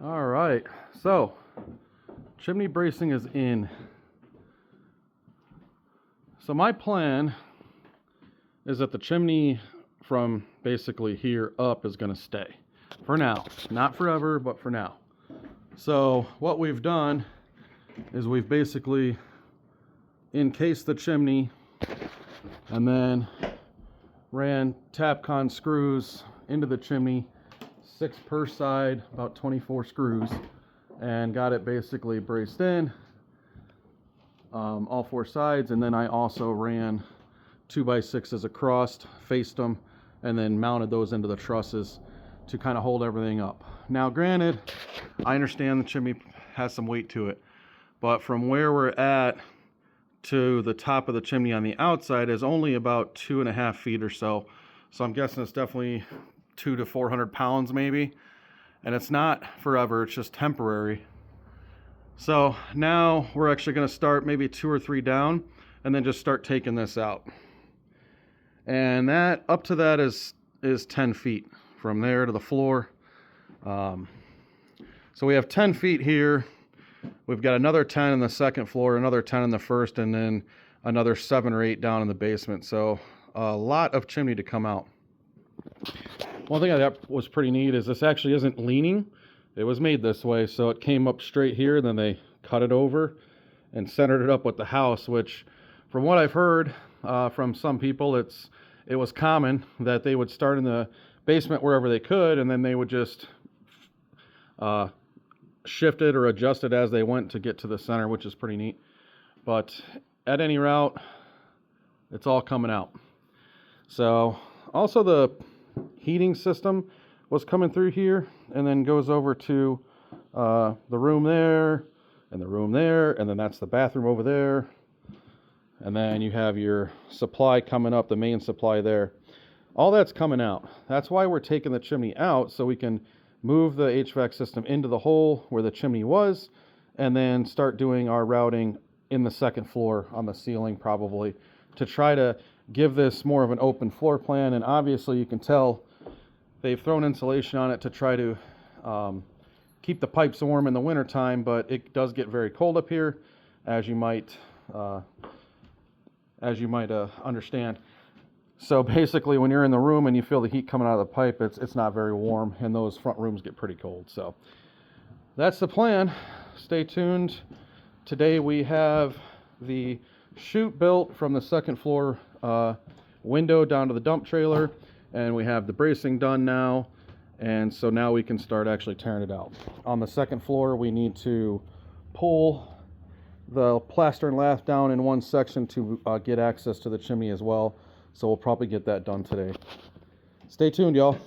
All right, so chimney bracing is in. So my plan is that the chimney from basically here up is going to stay for now, not forever, but for now. So what we've done is we've basically encased the chimney and then ran Tapcon screws into the chimney, 6 per side, about 24 screws, and got it basically braced in all 4 sides. And then I also ran 2x6s across, faced them, and then mounted those into the trusses to kind of hold everything up. Now granted, I understand the chimney has some weight to it, but from where we're at to the top of the chimney on the outside is only about 2.5 feet or so. So I'm guessing it's definitely 200 to 400 pounds maybe. And it's not forever, it's just temporary. So now we're actually going to start maybe 2 or 3 down and then just start taking this out. And that up to that is 10 feet from there to the floor. So we have 10 feet here. We've got another 10 in the second floor, another 10 in the first, and then another 7 or 8 down in the basement. So a lot of chimney to come out. One thing I thought was pretty neat is this actually isn't leaning. It was made this way, so it came up straight here, and then they cut it over and centered it up with the house, which from what I've heard from some people, it was common that they would start in the basement wherever they could, and then they would just shift it or adjust it as they went to get to the center, which is pretty neat. But at any route, it's all coming out. So also the heating system was coming through here and then goes over to the room there and the room there, and then that's the bathroom over there, and then you have your supply coming up, the main supply there. All that's coming out. That's why we're taking the chimney out, so we can move the HVAC system into the hole where the chimney was, and then start doing our routing in the second floor on the ceiling, probably, to try to give this more of an open floor plan. And obviously you can tell they've thrown insulation on it to try to keep the pipes warm in the wintertime, but it does get very cold up here, as you might understand. So basically, when you're in the room and you feel the heat coming out of the pipe, it's not very warm, and those front rooms get pretty cold. So that's the plan. Stay tuned. Today we have the chute built from the second floor window down to the dump trailer, and we have the bracing done now, and so now we can start actually tearing it out. On the second floor, we need to pull the plaster and lath down in one section to get access to the chimney as well. So we'll probably get that done today. Stay tuned, y'all.